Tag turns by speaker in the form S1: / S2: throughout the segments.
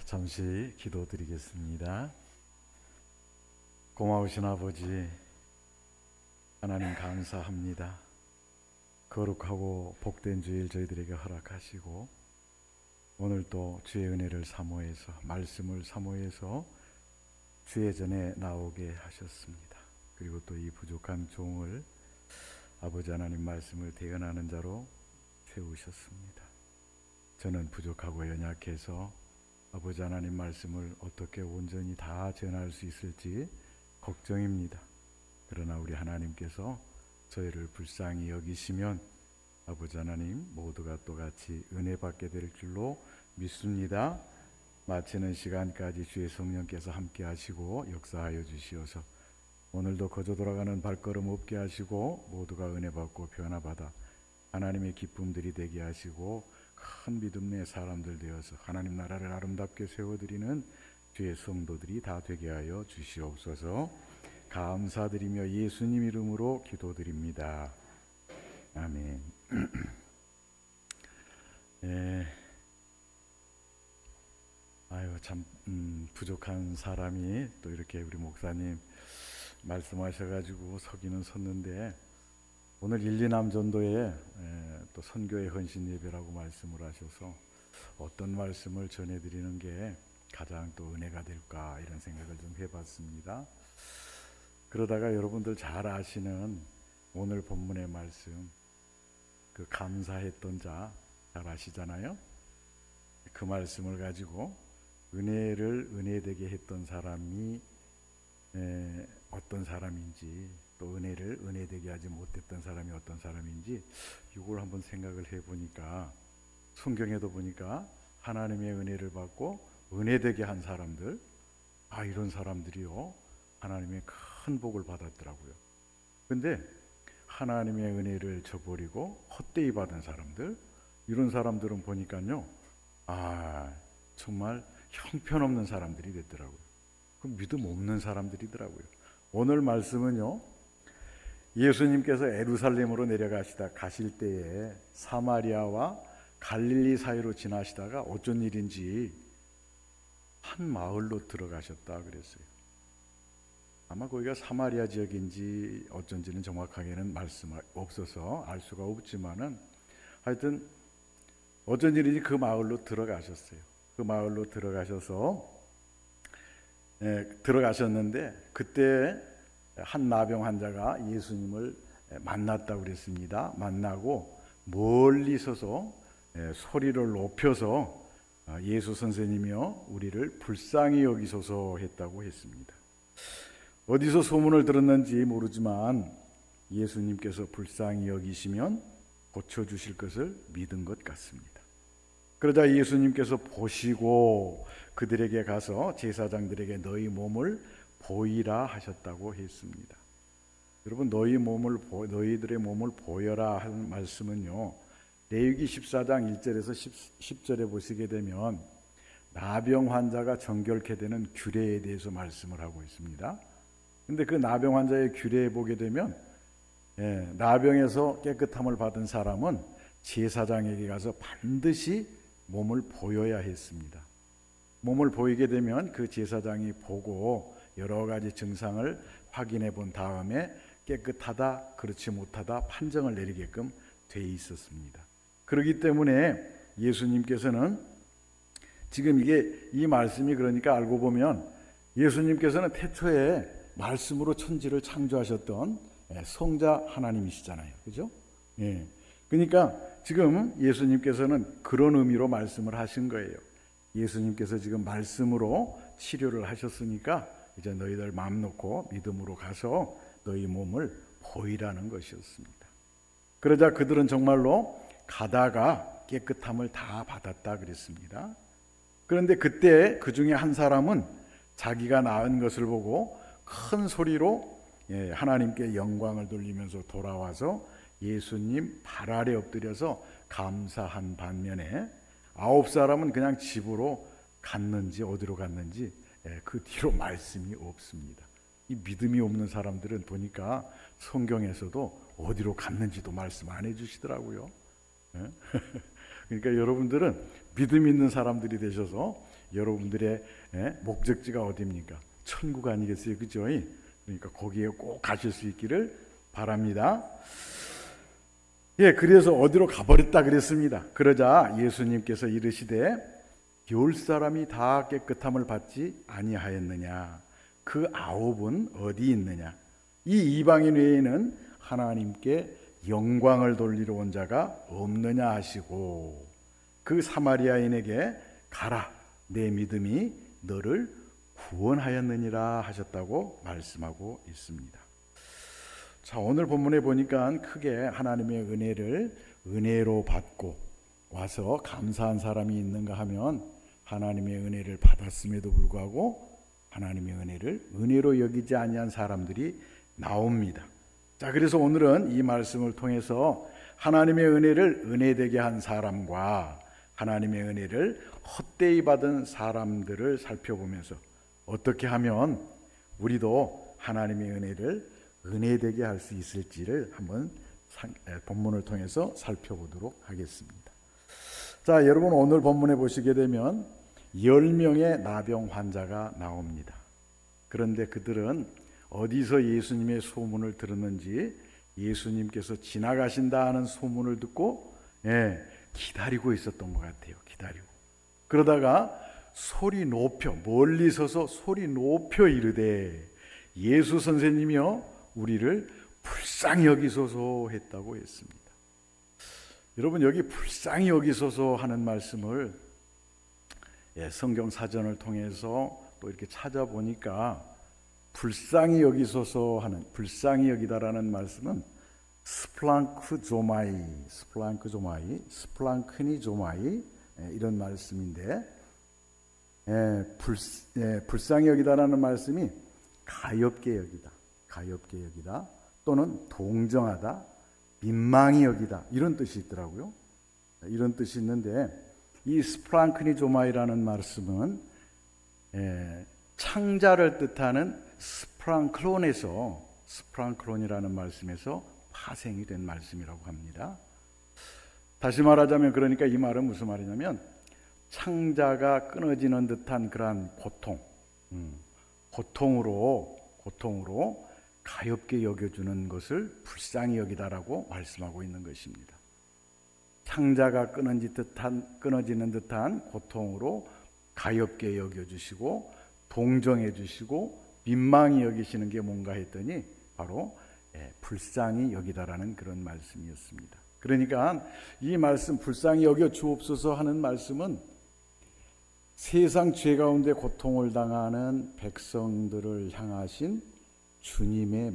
S1: 잠시 기도드리겠습니다. 고마우신 아버지 하나님 감사합니다. 거룩하고 복된 주일 저희들에게 허락하시고 오늘 또 주의 은혜를 사모해서 말씀을 사모해서 주의 전에 나오게 하셨습니다. 그리고 또 이 부족한 종을 아버지 하나님 말씀을 대언하는 자로 세우셨습니다. 저는 부족하고 연약해서 아버지 하나님 말씀을 어떻게 온전히 다 전할 수 있을지 걱정입니다. 그러나 우리 하나님께서 저희를 불쌍히 여기시면 아버지 하나님 모두가 똑같이 은혜 받게 될 줄로 믿습니다. 마치는 시간까지 주의 성령께서 함께 하시고 역사하여 주시어서 오늘도 거저 돌아가는 발걸음 없게 하시고 모두가 은혜 받고 변화받아 하나님의 기쁨들이 되게 하시고 큰 믿음의 사람들 되어서 하나님 나라를 아름답게 세워드리는 주의 성도들이 다 되게 하여 주시옵소서. 감사드리며 예수님 이름으로 기도드립니다. 아멘. 참 부족한 사람이 또 이렇게 우리 목사님 말씀하셔가지고 서기는 섰는데 오늘 1,2남 전도에 또 선교의 헌신 예배라고 말씀을 하셔서 어떤 말씀을 전해드리는 게 가장 또 은혜가 될까 이런 생각을 좀 해봤습니다. 그러다가 여러분들 잘 아시는 오늘 본문의 말씀 그 감사했던 자 잘 아시잖아요. 그 말씀을 가지고 은혜를 은혜되게 했던 사람이 어떤 사람인지 또 은혜를 은혜되게 하지 못했던 사람이 어떤 사람인지 이걸 한번 생각을 해보니까 성경에도 보니까 하나님의 은혜를 받고 은혜되게 한 사람들 이런 사람들이요 하나님의 큰 복을 받았더라고요. 근데 하나님의 은혜를 저버리고 헛되이 받은 사람들 이런 사람들은 보니까요 정말 형편없는 사람들이 됐더라고요. 그 믿음 없는 사람들이더라고요. 오늘 말씀은요 예수님께서 예루살렘으로 내려가시다 가실 때에 사마리아와 갈릴리 사이로 지나시다가 어쩐 일인지 한 마을로 들어가셨다 그랬어요. 아마 거기가 사마리아 지역인지 어쩐지는 정확하게는 말씀 없어서 알 수가 없지만은 하여튼 어쩐 일인지 그 마을로 들어가셨어요. 그 마을로 들어가셨는데 그때 한 나병 환자가 예수님을 만났다고 그랬습니다. 만나고 멀리 서서 소리를 높여서 예수 선생님이여 우리를 불쌍히 여기소서 했다고 했습니다. 어디서 소문을 들었는지 모르지만 예수님께서 불쌍히 여기시면 고쳐주실 것을 믿은 것 같습니다. 그러자 예수님께서 보시고 그들에게 가서 제사장들에게 너희 몸을 보이라 하셨다고 했습니다. 여러분 너희들의 몸을 보여라 하는 말씀은요 레위기 14장 1절에서 10절에 보시게 되면 나병 환자가 정결케 되는 규례에 대해서 말씀을 하고 있습니다. 근데 그 나병 환자의 규례에 보게 되면 나병에서 깨끗함을 받은 사람은 제사장에게 가서 반드시 몸을 보여야 했습니다. 몸을 보이게 되면 그 제사장이 보고 여러 가지 증상을 확인해 본 다음에 깨끗하다 그렇지 못하다 판정을 내리게끔 돼 있었습니다. 그렇기 때문에 예수님께서는 지금 이 말씀이 그러니까 알고 보면 예수님께서는 태초에 말씀으로 천지를 창조하셨던 성자 하나님이시잖아요. 그죠? 그러니까 지금 예수님께서는 그런 의미로 말씀을 하신 거예요. 예수님께서 지금 말씀으로 치료를 하셨으니까 이제 너희들 마음 놓고 믿음으로 가서 너희 몸을 보이라는 것이었습니다. 그러자 그들은 정말로 가다가 깨끗함을 다 받았다 그랬습니다. 그런데 그때 그 중에 한 사람은 자기가 나은 것을 보고 큰 소리로 하나님께 영광을 돌리면서 돌아와서 예수님 발 아래 엎드려서 감사한 반면에 9사람은 그냥 집으로 갔는지 어디로 갔는지 그 뒤로 말씀이 없습니다. 이 믿음이 없는 사람들은 보니까 성경에서도 어디로 갔는지도 말씀 안 해주시더라고요. 그러니까 여러분들은 믿음 있는 사람들이 되셔서 여러분들의 목적지가 어디입니까? 천국 아니겠어요, 그죠? 그러니까 거기에 꼭 가실 수 있기를 바랍니다. 예, 그래서 어디로 가버렸다 그랬습니다. 그러자 예수님께서 이르시되 열 사람이 다 깨끗함을 받지 아니하였느냐? 그 아홉은 어디 있느냐? 이 이방인 외에는 하나님께 영광을 돌리러 온 자가 없느냐 하시고 그 사마리아인에게 가라, 내 믿음이 너를 구원하였느니라 하셨다고 말씀하고 있습니다. 자, 오늘 본문에 보니까 크게 하나님의 은혜를 은혜로 받고 와서 감사한 사람이 있는가 하면 하나님의 은혜를 받았음에도 불구하고 하나님의 은혜를 은혜로 여기지 아니한 사람들이 나옵니다. 자, 그래서 오늘은 이 말씀을 통해서 하나님의 은혜를 은혜되게 한 사람과 하나님의 은혜를 헛되이 받은 사람들을 살펴보면서 어떻게 하면 우리도 하나님의 은혜를 은혜되게 할 수 있을지를 한번 본문을 통해서 살펴보도록 하겠습니다. 자, 여러분 오늘 본문에 보시게 되면 10명의 나병 환자가 나옵니다. 그런데 그들은 어디서 예수님의 소문을 들었는지 예수님께서 지나가신다 하는 소문을 듣고 기다리고 있었던 것 같아요. 기다리고. 그러다가 소리 높여, 멀리 서서 소리 높여 이르되 예수 선생님이여 우리를 불쌍히 여기소서 했다고 했습니다. 여러분 여기 불쌍히 여기소서 하는 말씀을 성경 사전을 통해서 또 이렇게 찾아보니까 불쌍히 여기소서 하는, 불쌍히 여기다라는 말씀은 스플랑크니조마이 이런 말씀인데 불쌍히 여기다라는 말씀이 가엾게 여기다 또는 동정하다, 민망히 여기다 이런 뜻이 있더라고요. 이런 뜻이 있는데 이 스플랑크니조마이라는 말씀은 창자를 뜻하는 스프랑클론이라는 말씀에서 파생이 된 말씀이라고 합니다. 다시 말하자면 그러니까 이 말은 무슨 말이냐면 창자가 끊어지는 듯한 그러한 고통으로 가엾게 여겨주는 것을 불쌍히 여기다라고 말씀하고 있는 것입니다. 창자가 끊어지는 듯한 고통으로 가엾게 여겨주시고 동정해 주시고 민망히 여기시는 게 뭔가 했더니 바로 불쌍히 여기다라는 그런 말씀이었습니다. 그러니까 이 말씀 불쌍히 여겨 주옵소서 하는 말씀은 세상 죄 가운데 고통을 당하는 백성들을 향하신 주님의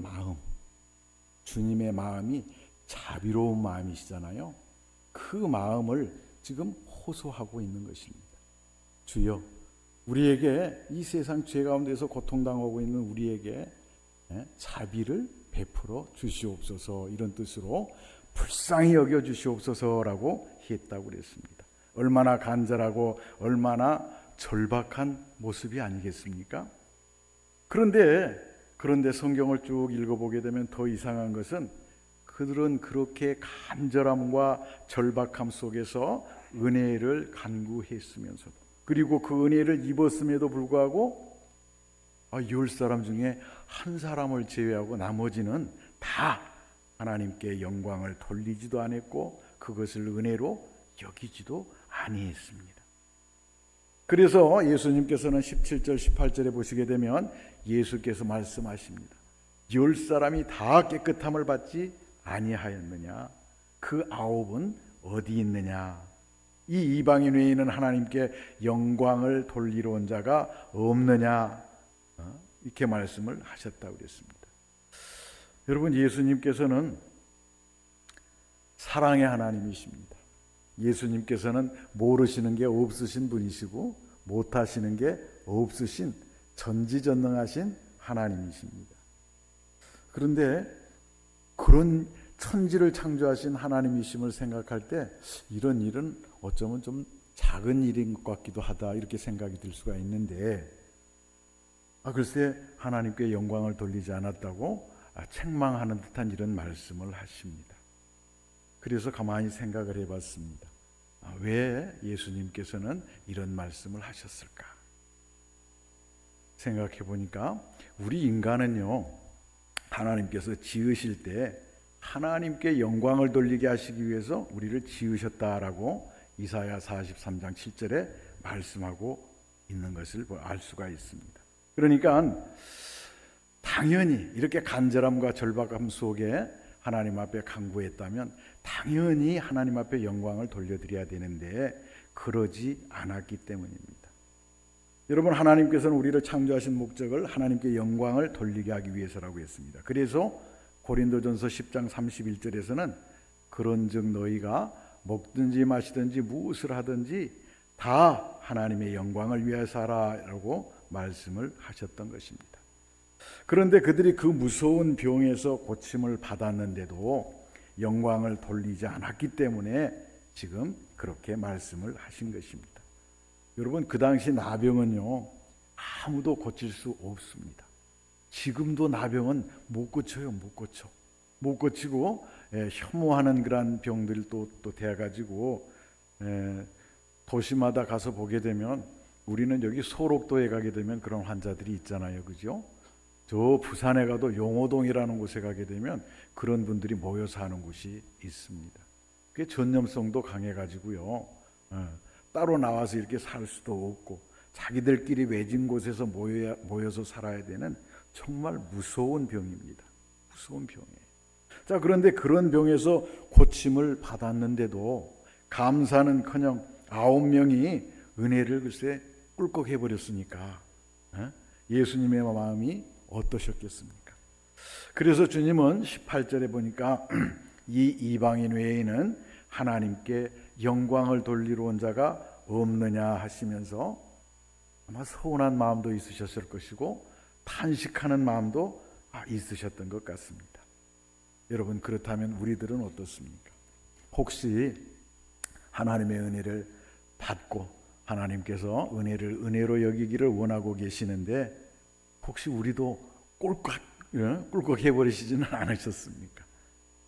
S1: 마음이 자비로운 마음이시잖아요. 그 마음을 지금 호소하고 있는 것입니다. 주여 우리에게 이 세상 죄 가운데서 고통당하고 있는 우리에게 자비를 베풀어 주시옵소서 이런 뜻으로 불쌍히 여겨 주시옵소서라고 했다고 그랬습니다. 얼마나 간절하고 얼마나 절박한 모습이 아니겠습니까? 그런데 성경을 쭉 읽어보게 되면 더 이상한 것은 그들은 그렇게 간절함과 절박함 속에서 은혜를 간구했으면서도 그리고 그 은혜를 입었음에도 불구하고 10사람 중에 한 사람을 제외하고 나머지는 다 하나님께 영광을 돌리지도 않았고 그것을 은혜로 여기지도 아니했습니다. 그래서 예수님께서는 17절 18절에 보시게 되면 예수께서 말씀하십니다. 10사람이 다 깨끗함을 받지 아니하였느냐? 그 아홉은 어디 있느냐? 이 이방인 외에는 하나님께 영광을 돌리러 온 자가 없느냐? 이렇게 말씀을 하셨다고 그랬습니다. 여러분 예수님께서는 사랑의 하나님이십니다. 예수님께서는 모르시는 게 없으신 분이시고 못하시는 게 없으신 전지전능하신 하나님이십니다. 그런데 그런 천지를 창조하신 하나님이심을 생각할 때 이런 일은 어쩌면 좀 작은 일인 것 같기도 하다 이렇게 생각이 들 수가 있는데 글쎄 하나님께 영광을 돌리지 않았다고 책망하는 듯한 이런 말씀을 하십니다. 그래서 가만히 생각을 해봤습니다. 왜 예수님께서는 이런 말씀을 하셨을까? 생각해 보니까 우리 인간은요, 하나님께서 지으실 때 하나님께 영광을 돌리게 하시기 위해서 우리를 지으셨다라고 이사야 43장 7절에 말씀하고 있는 것을 알 수가 있습니다. 그러니까 당연히 이렇게 간절함과 절박함 속에 하나님 앞에 간구했다면 당연히 하나님 앞에 영광을 돌려드려야 되는데 그러지 않았기 때문입니다. 여러분, 하나님께서는 우리를 창조하신 목적을 하나님께 영광을 돌리게 하기 위해서라고 했습니다. 그래서 고린도전서 10장 31절에서는 그런즉 너희가 먹든지 마시든지 무엇을 하든지 다 하나님의 영광을 위해서 하라라고 말씀을 하셨던 것입니다. 그런데 그들이 그 무서운 병에서 고침을 받았는데도 영광을 돌리지 않았기 때문에 지금 그렇게 말씀을 하신 것입니다. 여러분, 그 당시 나병은요, 아무도 고칠 수 없습니다. 지금도 나병은 못 고쳐요. 못 고치고 혐오하는 그런 병들도 또 돼가지고 도시마다 가서 보게 되면, 우리는 여기 소록도에 가게 되면 그런 환자들이 있잖아요, 그죠? 저 부산에 가도 용호동이라는 곳에 가게 되면 그런 분들이 모여서 하는 곳이 있습니다. 그게 전염성도 강해가지고요, 따로 나와서 이렇게 살 수도 없고 자기들끼리 외진 곳에서 모여서 살아야 되는 정말 무서운 병입니다. 무서운 병이에요. 자, 그런데 그런 병에서 고침을 받았는데도 감사는커녕 9명이 은혜를 글쎄 꿀꺽 해버렸으니까 예수님의 마음이 어떠셨겠습니까? 그래서 주님은 18절에 보니까 이 이방인 외에는 하나님께 영광을 돌리러 온 자가 없느냐 하시면서 아마 서운한 마음도 있으셨을 것이고 탄식하는 마음도 있으셨던 것 같습니다. 여러분, 그렇다면 우리들은 어떻습니까? 혹시 하나님의 은혜를 받고 하나님께서 은혜를 은혜로 여기기를 원하고 계시는데 혹시 우리도 꿀꺽 해버리시지는 않으셨습니까?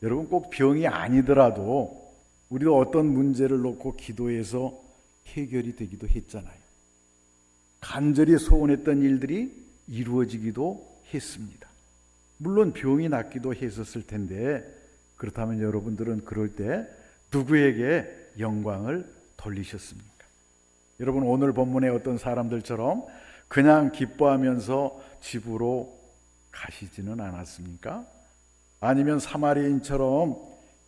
S1: 여러분, 꼭 병이 아니더라도 우리도 어떤 문제를 놓고 기도해서 해결이 되기도 했잖아요. 간절히 소원했던 일들이 이루어지기도 했습니다. 물론 병이 낫기도 했었을 텐데, 그렇다면 여러분들은 그럴 때 누구에게 영광을 돌리셨습니까? 여러분, 오늘 본문의 어떤 사람들처럼 그냥 기뻐하면서 집으로 가시지는 않았습니까? 아니면 사마리아인처럼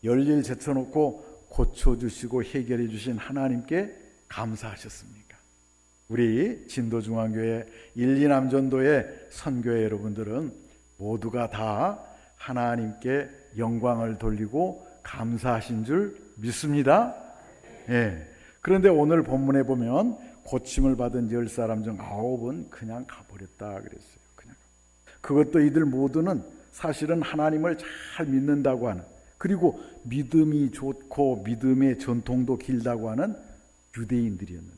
S1: 열일 제쳐놓고 고쳐주시고 해결해 주신 하나님께 감사하셨습니까? 우리 진도중앙교회 1, 2남전도의 선교회 여러분들은 모두가 다 하나님께 영광을 돌리고 감사하신 줄 믿습니다. 예. 그런데 오늘 본문에 보면 고침을 받은 10사람 중 9은 그냥 가버렸다 그랬어요. 그냥. 그것도 이들 모두는 사실은 하나님을 잘 믿는다고 하는, 그리고 믿음이 좋고 믿음의 전통도 길다고 하는 유대인들이었는데,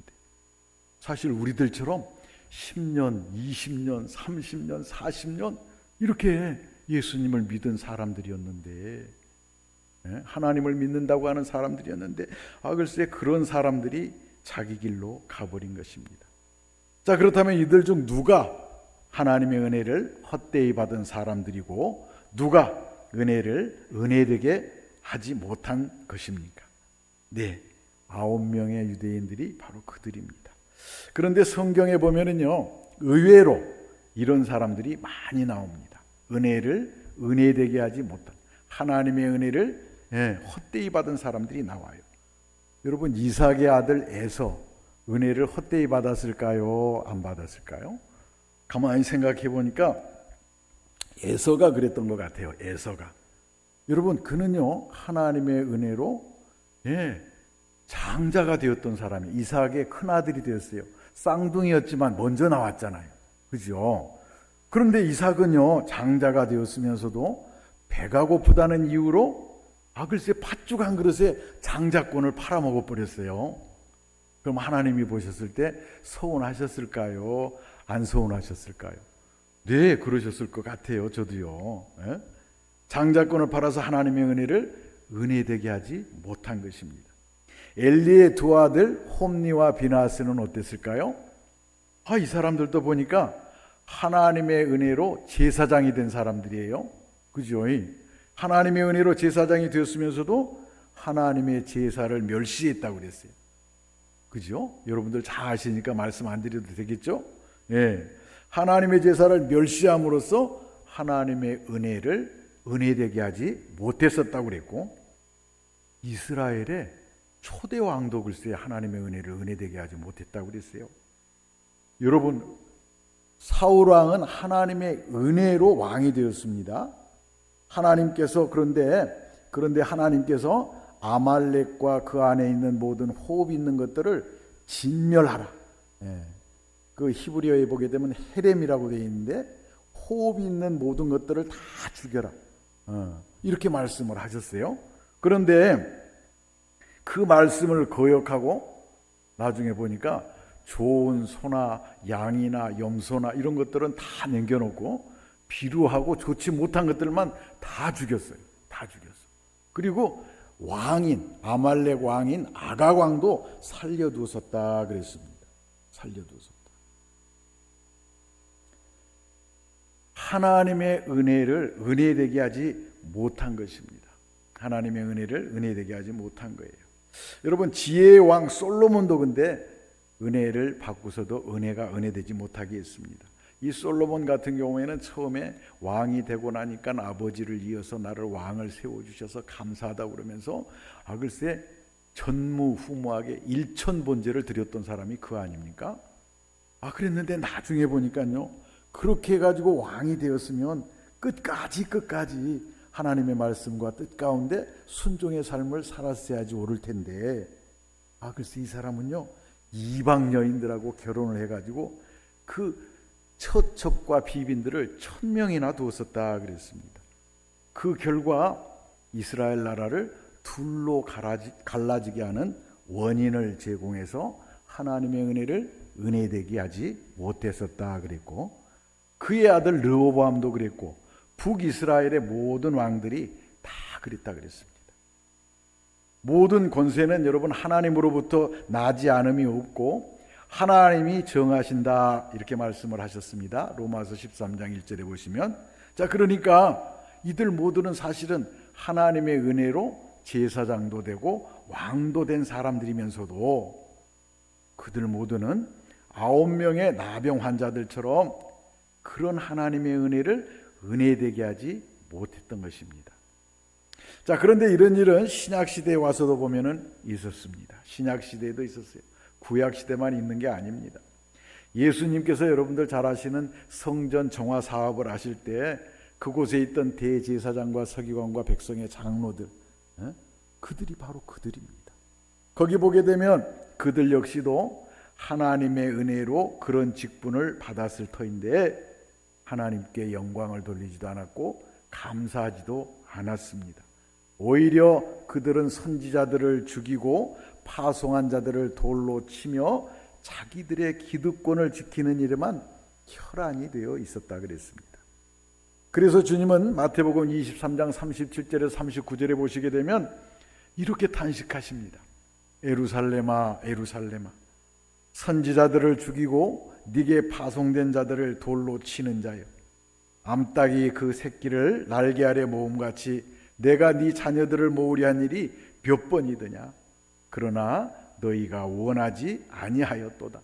S1: 사실 우리들처럼 10년, 20년, 30년, 40년 이렇게 예수님을 믿은 사람들이었는데, 하나님을 믿는다고 하는 사람들이었는데, 글쎄 그런 사람들이 자기 길로 가버린 것입니다. 자, 그렇다면 이들 중 누가 하나님의 은혜를 헛되이 받은 사람들이고 누가 은혜를 은혜되게 하지 못한 것입니까? 네, 9명의 유대인들이 바로 그들입니다. 그런데 성경에 보면은요, 의외로 이런 사람들이 많이 나옵니다. 은혜를 은혜되게 하지 못한, 하나님의 은혜를 헛되이 받은 사람들이 나와요. 여러분, 이삭의 아들 에서 은혜를 헛되이 받았을까요? 안 받았을까요? 가만히 생각해 보니까 에서가 그랬던 것 같아요. 에서가. 여러분, 그는요 하나님의 은혜로 장자가 되었던 사람이, 이삭의 큰아들이 되었어요. 쌍둥이였지만 먼저 나왔잖아요, 그죠? 그런데 이삭은요 장자가 되었으면서도 배가 고프다는 이유로 글쎄 팥죽 한 그릇에 장자권을 팔아먹어 버렸어요. 그럼 하나님이 보셨을 때 서운하셨을까요? 안 서운하셨을까요? 네, 그러셨을 것 같아요. 저도요. 장자권을 팔아서 하나님의 은혜를 은혜되게 하지 못한 것입니다. 엘리의 두 아들 홈니와 비나스는 어땠을까요? 이 사람들도 보니까 하나님의 은혜로 제사장이 된 사람들이에요. 그죠? 하나님의 은혜로 제사장이 되었으면서도 하나님의 제사를 멸시했다고 그랬어요. 그죠? 여러분들 잘 아시니까 말씀 안 드려도 되겠죠? 예. 하나님의 제사를 멸시함으로써 하나님의 은혜를 은혜되게 하지 못했었다고 그랬고, 이스라엘의 초대 왕도 글쎄 하나님의 은혜를 은혜되게 하지 못했다고 그랬어요. 여러분, 사울 왕은 하나님의 은혜로 왕이 되었습니다. 하나님께서 그런데 하나님께서 아말렉과 그 안에 있는 모든 호흡 있는 것들을 진멸하라. 그 히브리어에 보게 되면 헤렘이라고 되어 있는데 호흡 있는 모든 것들을 다 죽여라. 이렇게 말씀을 하셨어요. 그런데 그 말씀을 거역하고 나중에 보니까 좋은 소나 양이나 염소나 이런 것들은 다 남겨놓고 비루하고 좋지 못한 것들만 다 죽였어요. 다 죽였어. 그리고 아말렉 왕인 아각 왕도 살려두었다 그랬습니다. 살려두었다. 하나님의 은혜를 은혜되게 하지 못한 것입니다. 하나님의 은혜를 은혜되게 하지 못한 거예요. 여러분, 지혜의 왕 솔로몬도 근데 은혜를 받고서도 은혜가 은혜되지 못하게 했습니다. 이 솔로몬 같은 경우에는 처음에 왕이 되고 나니까 아버지를 이어서 나를 왕을 세워주셔서 감사하다고 그러면서 글쎄 전무후무하게 일천번제를 드렸던 사람이 그 아닙니까? 그랬는데 나중에 보니까요, 그렇게 해가지고 왕이 되었으면 끝까지 하나님의 말씀과 뜻 가운데 순종의 삶을 살았어야지 옳을 텐데, 글쎄 이 사람은요 이방 여인들하고 결혼을 해가지고 그 처척과 비빈들을 1000명이나 두었었다 그랬습니다. 그 결과 이스라엘 나라를 둘로 갈라지게 하는 원인을 제공해서 하나님의 은혜를 은혜되게 하지 못했었다 그랬고, 그의 아들 르호보암도 그랬고, 북이스라엘의 모든 왕들이 다 그랬다 그랬습니다. 모든 권세는 여러분 하나님으로부터 나지 않음이 없고 하나님이 정하신다 이렇게 말씀을 하셨습니다. 로마서 13장 1절에 보시면, 그러니까 이들 모두는 사실은 하나님의 은혜로 제사장도 되고 왕도 된 사람들이면서도 그들 모두는 9명의 나병 환자들처럼 그런 하나님의 은혜를 은혜되게 하지 못했던 것입니다. 그런데 이런 일은 신약시대에 와서도 보면은 있었습니다. 신약시대에도 있었어요. 구약시대만 있는 게 아닙니다. 예수님께서 여러분들 잘 아시는 성전 정화 사업을 하실 때 그곳에 있던 대제사장과 서기관과 백성의 장로들, 그들이 바로 그들입니다. 거기 보게 되면 그들 역시도 하나님의 은혜로 그런 직분을 받았을 터인데 하나님께 영광을 돌리지도 않았고 감사하지도 않았습니다. 오히려 그들은 선지자들을 죽이고 파송한 자들을 돌로 치며 자기들의 기득권을 지키는 일에만 혈안이 되어 있었다 그랬습니다. 그래서 주님은 마태복음 23장 37절에서 39절에 보시게 되면 이렇게 탄식하십니다. 에루살렘아 에루살렘아, 선지자들을 죽이고 네게 파송된 자들을 돌로 치는 자여, 암탉이 그 새끼를 날개 아래 모음같이 내가 네 자녀들을 모으려 한 일이 몇 번이더냐. 그러나 너희가 원하지 아니하였도다.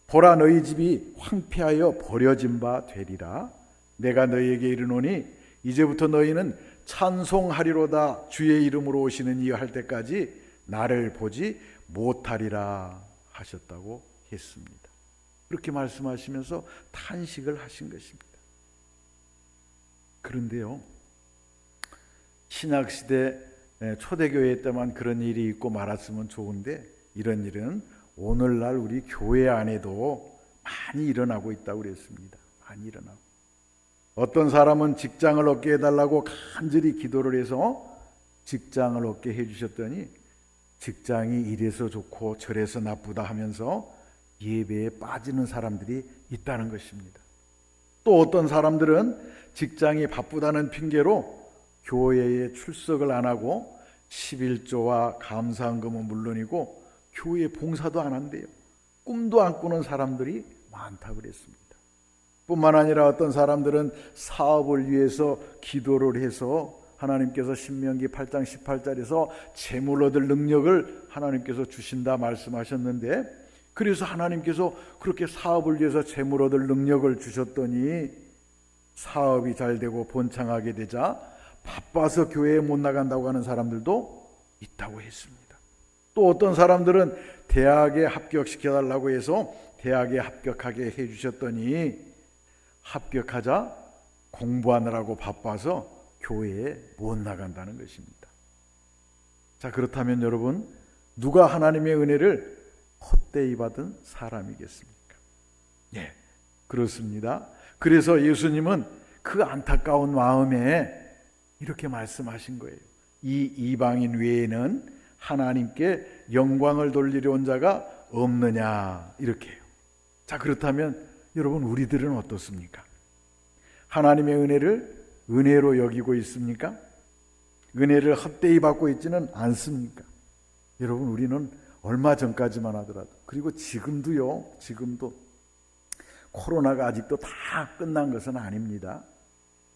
S1: 보라, 너희 집이 황폐하여 버려진 바 되리라. 내가 너희에게 이르노니 이제부터 너희는 찬송하리로다. 주의 이름으로 오시는 이여 할 때까지 나를 보지 못하리라 하셨다고 했습니다. 그렇게 말씀하시면서 탄식을 하신 것입니다. 그런데요, 신약시대 초대교회 때만 그런 일이 있고 말았으면 좋은데 이런 일은 오늘날 우리 교회 안에도 많이 일어나고 있다고 그랬습니다. 많이 일어나고, 어떤 사람은 직장을 얻게 해달라고 간절히 기도를 해서 직장을 얻게 해주셨더니 직장이 이래서 좋고 저래서 나쁘다 하면서 예배에 빠지는 사람들이 있다는 것입니다. 또 어떤 사람들은 직장이 바쁘다는 핑계로 교회에 출석을 안 하고 11조와 감사헌금은 물론이고 교회 봉사도 안 한대요. 꿈도 안 꾸는 사람들이 많다고 그랬습니다. 뿐만 아니라 어떤 사람들은 사업을 위해서 기도를 해서 하나님께서 신명기 8장 18절에서 재물 얻을 능력을 하나님께서 주신다 말씀하셨는데, 그래서 하나님께서 그렇게 사업을 위해서 재물 얻을 능력을 주셨더니 사업이 잘 되고 번창하게 되자 바빠서 교회에 못 나간다고 하는 사람들도 있다고 했습니다. 또 어떤 사람들은 대학에 합격시켜달라고 해서 대학에 합격하게 해주셨더니 합격하자 공부하느라고 바빠서 교회에 못 나간다는 것입니다. 자, 그렇다면 여러분, 누가 하나님의 은혜를 헛되이 받은 사람이겠습니까? 예, 그렇습니다. 그래서 예수님은 그 안타까운 마음에 이렇게 말씀하신 거예요. 이 이방인 외에는 하나님께 영광을 돌리려 온 자가 없느냐, 이렇게요. 자, 그렇다면 여러분, 우리들은 어떻습니까? 하나님의 은혜를 은혜로 여기고 있습니까? 은혜를 헛되이 받고 있지는 않습니까? 여러분, 우리는 얼마 전까지만 하더라도, 그리고 지금도 코로나가 아직도 다 끝난 것은 아닙니다.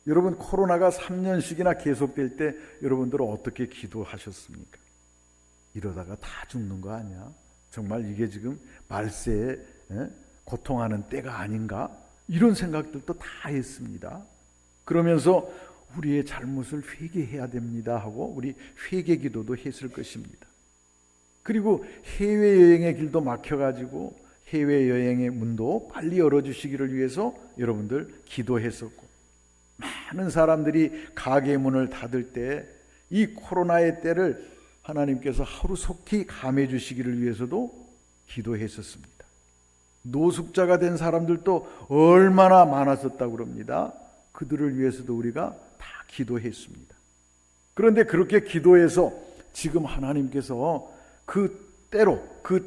S1: 여러분, 코로나가 3년씩이나 계속될 때 여러분들은 어떻게 기도하셨습니까? 이러다가 다 죽는 거 아니야? 정말 이게 지금 말세에 고통하는 때가 아닌가? 이런 생각들도 다 했습니다. 그러면서 우리의 잘못을 회개해야 됩니다 하고 우리 회개 기도도 했을 것입니다. 그리고 해외여행의 길도 막혀가지고 해외여행의 문도 빨리 열어주시기를 위해서 여러분들 기도했었고, 많은 사람들이 가게 문을 닫을 때 이 코로나의 때를 하나님께서 하루속히 감해 주시기를 위해서도 기도했었습니다. 노숙자가 된 사람들도 얼마나 많았었다고 그럽니다. 그들을 위해서도 우리가 다 기도했습니다. 그런데 그렇게 기도해서 지금 하나님께서 그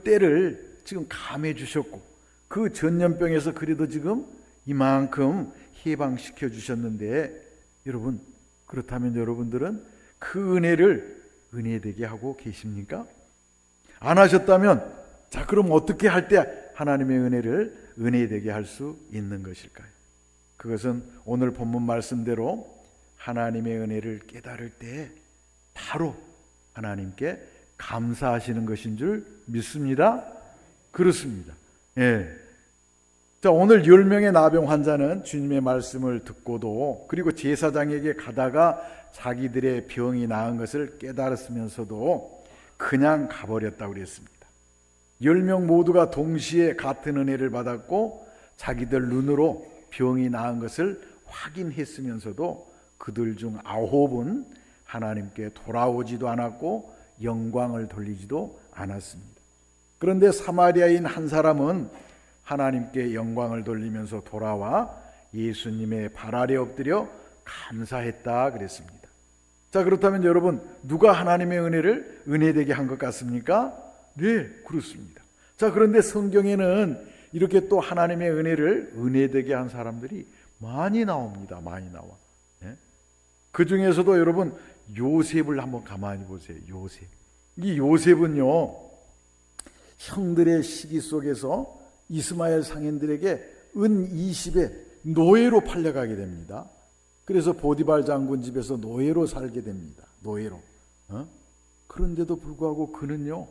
S1: 때를 지금 감해 주셨고, 그 전염병에서 그래도 지금 이만큼 해방시켜 주셨는데, 여러분, 그렇다면 여러분들은 그 은혜를 은혜되게 하고 계십니까? 안 하셨다면, 자, 그럼 어떻게 할 때 하나님의 은혜를 은혜되게 할 수 있는 것일까요? 그것은 오늘 본문 말씀대로 하나님의 은혜를 깨달을 때 바로 하나님께 감사하시는 것인 줄 믿습니다. 그렇습니다. 예. 자, 오늘 10명의 나병 환자는 주님의 말씀을 듣고도, 그리고 제사장에게 가다가 자기들의 병이 나은 것을 깨달았으면서도 그냥 가버렸다고 그랬습니다. 10명 모두가 동시에 같은 은혜를 받았고 자기들 눈으로 병이 나은 것을 확인했으면서도 그들 중 9은 하나님께 돌아오지도 않았고 영광을 돌리지도 않았습니다. 그런데 사마리아인 한 사람은 하나님께 영광을 돌리면서 돌아와 예수님의 발 아래 엎드려 감사했다 그랬습니다. 자, 그렇다면 여러분, 누가 하나님의 은혜를 은혜되게 한 것 같습니까? 네, 그렇습니다. 자, 그런데 성경에는 이렇게 또 하나님의 은혜를 은혜되게 한 사람들이 많이 나옵니다. 많이 나와. 네? 그 중에서도 여러분, 요셉을 한번 가만히 보세요. 요셉. 이 요셉은요, 형들의 시기 속에서 이스마엘 상인들에게 은 20에 노예로 팔려가게 됩니다. 그래서 보디발 장군 집에서 노예로 살게 됩니다. 노예로. 그런데도 불구하고 그는요,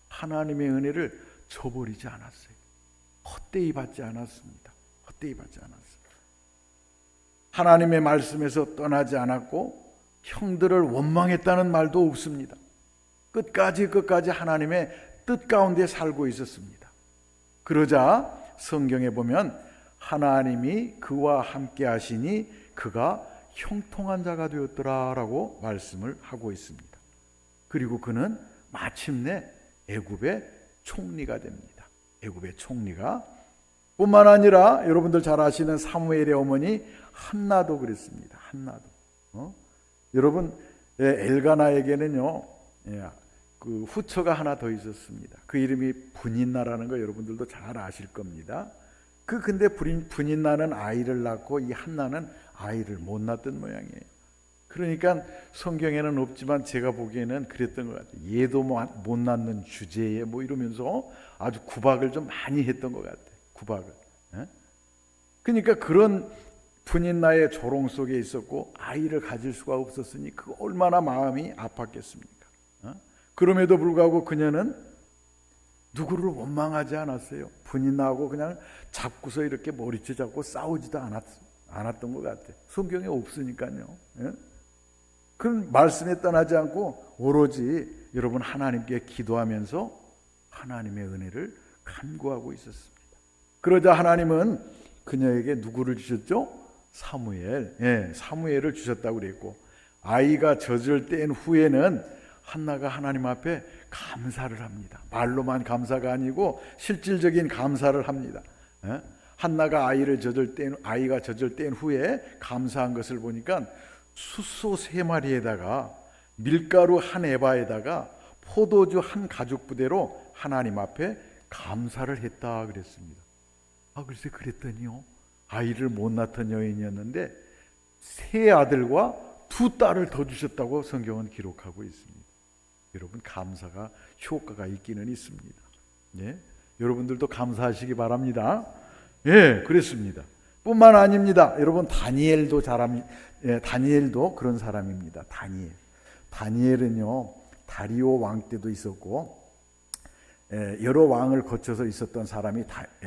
S1: 하나님의 은혜를 저버리지 않았어요. 헛되이 받지 않았습니다. 헛되이 받지 않았어요. 하나님의 말씀에서 떠나지 않았고 형들을 원망했다는 말도 없습니다. 끝까지 하나님의 뜻 가운데 살고 있었습니다. 그러자 성경에 보면 하나님이 그와 함께 하시니 그가 형통한 자가 되었더라라고 말씀을 하고 있습니다. 그리고 그는 마침내 애굽의 총리가 됩니다. 애굽의 총리가. 뿐만 아니라 여러분들 잘 아시는 사무엘의 어머니 한나도 그랬습니다. 한나도. 여러분, 엘가나에게는요, 그 후처가 하나 더 있었습니다. 그 이름이 분인나라는 거 여러분들도 잘 아실 겁니다. 근데 분인나는 아이를 낳고 이 한나는 아이를 못 낳았던 모양이에요. 그러니까 성경에는 없지만 제가 보기에는 그랬던 것 같아요. 얘도 못 낳는 주제에 뭐 이러면서 아주 구박을 좀 많이 했던 것 같아요. 구박을. 그러니까 그런 분인나의 조롱 속에 있었고 아이를 가질 수가 없었으니 그 얼마나 마음이 아팠겠습니까? 그럼에도 불구하고 그녀는 누구를 원망하지 않았어요. 분인나하고 그냥 잡고서 이렇게 머리채 잡고 싸우지도 않았던 것 같아요. 성경에 없으니까요. 그런 말씀에 떠나지 않고 오로지 여러분 하나님께 기도하면서 하나님의 은혜를 간구하고 있었습니다. 그러자 하나님은 그녀에게 누구를 주셨죠? 사무엘. 사무엘을 주셨다고 그랬고, 아이가 젖을 뗀 후에는 한나가 하나님 앞에 감사를 합니다. 말로만 감사가 아니고 실질적인 감사를 합니다. 한나가 아이가 젖을 뗀 후에 감사한 것을 보니까 숫소 3마리에다가 밀가루 1에바에다가 포도주 1가죽부대로 하나님 앞에 감사를 했다 그랬습니다. 글쎄 그랬더니요, 아이를 못 낳던 여인이었는데 3아들과 2딸을 더 주셨다고 성경은 기록하고 있습니다. 여러분, 감사가 효과가 있기는 있습니다. 여러분들도 감사하시기 바랍니다. 그랬습니다. 뿐만 아닙니다. 여러분, 다니엘도 그런 사람입니다. 다니엘은요, 다리오 왕 때도 있었고 여러 왕을 거쳐서 있었던 사람이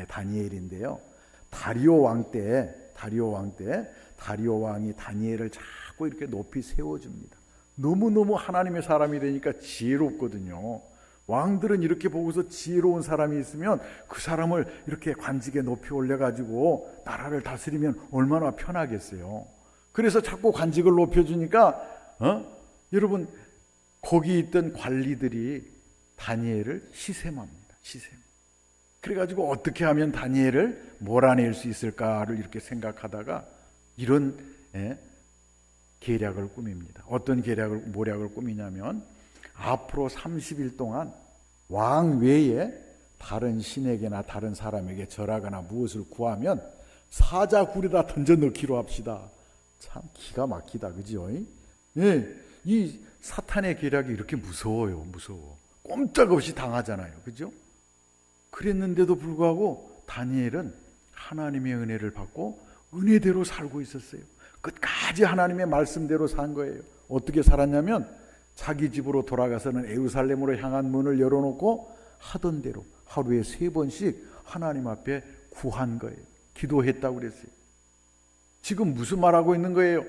S1: 다니엘인데요. 다리오 왕이 다니엘을 자꾸 이렇게 높이 세워줍니다. 너무너무 하나님의 사람이 되니까 지혜롭거든요. 왕들은 이렇게 보고서 지혜로운 사람이 있으면 그 사람을 이렇게 관직에 높이 올려가지고 나라를 다스리면 얼마나 편하겠어요. 그래서 자꾸 관직을 높여주니까 여러분, 거기 있던 관리들이 다니엘을 시샘합니다. 그래가지고 어떻게 하면 다니엘을 몰아낼 수 있을까를 이렇게 생각하다가 이런 계략을 꾸밉니다. 어떤 모략을 꾸미냐면, 앞으로 30일 동안 왕 외에 다른 신에게나 다른 사람에게 절하거나 무엇을 구하면 사자굴에다 던져 넣기로 합시다. 참 기가 막히다, 그죠? 이 사탄의 계략이 이렇게 무서워요. 꼼짝없이 당하잖아요, 그죠? 그랬는데도 불구하고 다니엘은 하나님의 은혜를 받고 은혜대로 살고 있었어요. 끝까지 하나님의 말씀대로 산 거예요. 어떻게 살았냐면, 자기 집으로 돌아가서는 예루살렘으로 향한 문을 열어놓고 하던 대로 하루에 3번씩 하나님 앞에 구한 거예요. 기도했다고 그랬어요. 지금 무슨 말하고 있는 거예요?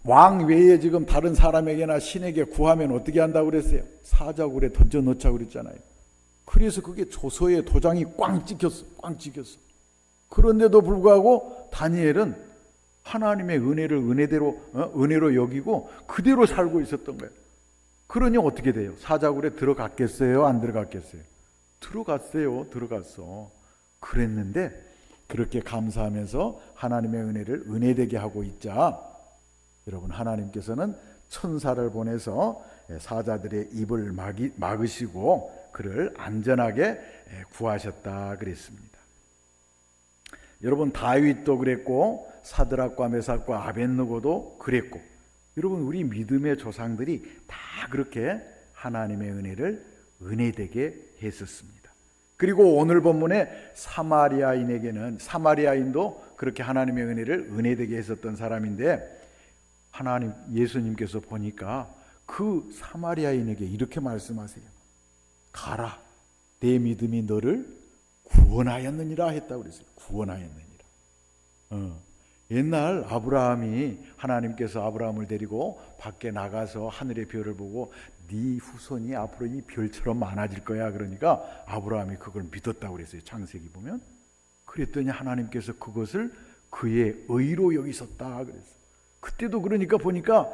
S1: 왕 외에 지금 다른 사람에게나 신에게 구하면 어떻게 한다고 그랬어요? 사자굴에 던져 넣자고 그랬잖아요. 그래서 그게 조서에 도장이 꽝 찍혔어. 그런데도 불구하고 다니엘은 하나님의 은혜를 은혜로 여기고 그대로 살고 있었던 거예요. 그러니 어떻게 돼요? 사자굴에 들어갔겠어요? 안 들어갔겠어요? 들어갔어. 그랬는데 그렇게 감사하면서 하나님의 은혜를 은혜되게 하고 있자, 여러분, 하나님께서는 천사를 보내서 사자들의 입을 막으시고 그를 안전하게 구하셨다 그랬습니다. 여러분, 다윗도 그랬고 사드락과 메삭과 아벳느고도 그랬고, 여러분, 우리 믿음의 조상들이 다 그렇게 하나님의 은혜를 은혜되게 했었습니다. 그리고 오늘 본문에 사마리아인도 그렇게 하나님의 은혜를 은혜되게 했었던 사람인데, 예수님께서 보니까 그 사마리아인에게 이렇게 말씀하세요. 가라, 내 믿음이 너를 구원하였느니라 했다고 그랬어요. 구원하였느니라. 옛날 하나님께서 아브라함을 데리고 밖에 나가서 하늘의 별을 보고 네 후손이 앞으로 이 별처럼 많아질 거야, 그러니까 아브라함이 그걸 믿었다고 그랬어요. 창세기 보면. 그랬더니 하나님께서 그것을 그의 의로 여기셨다 그랬어요. 그때도 그러니까 보니까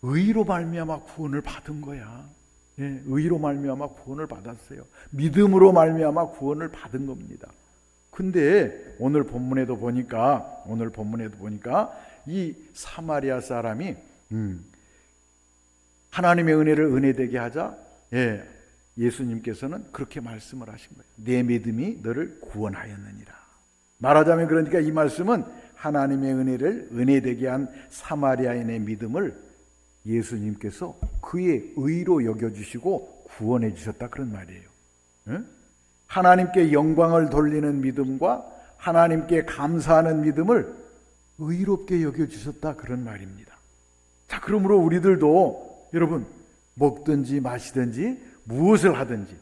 S1: 의로 말미암아 구원을 받은 거야. 의로 말미암아 구원을 받았어요. 믿음으로 말미암아 구원을 받은 겁니다. 근데 오늘 본문에도 보니까 이 사마리아 사람이 하나님의 은혜를 은혜되게 하자, 예수님께서는 그렇게 말씀을 하신 거예요. 내 믿음이 너를 구원하였느니라. 말하자면 그러니까 이 말씀은 하나님의 은혜를 은혜되게 한 사마리아인의 믿음을 예수님께서 그의 의로 여겨주시고 구원해 주셨다 그런 말이에요. 응? 하나님께 영광을 돌리는 믿음과 하나님께 감사하는 믿음을 의롭게 여겨주셨다 그런 말입니다. 자, 그러므로 우리들도 여러분 먹든지 마시든지 무엇을 하든지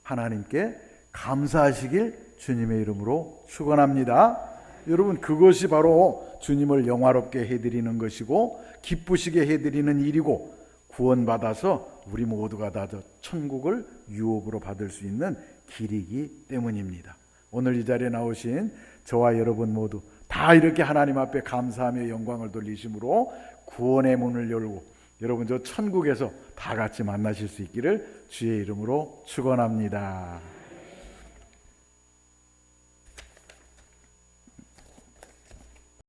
S1: 하나님께 감사하시길 주님의 이름으로 축원합니다. 여러분 그것이 바로 주님을 영화롭게 해드리는 것이고 기쁘시게 해드리는 일이고 구원받아서 우리 모두가 다 천국을 유업으로 받을 수 있는 길이기 때문입니다. 오늘 이 자리에 나오신 저와 여러분 모두 다 이렇게 하나님 앞에 감사하며 영광을 돌리심으로 구원의 문을 열고 여러분 저 천국에서 다 같이 만나실 수 있기를 주의 이름으로 축원합니다.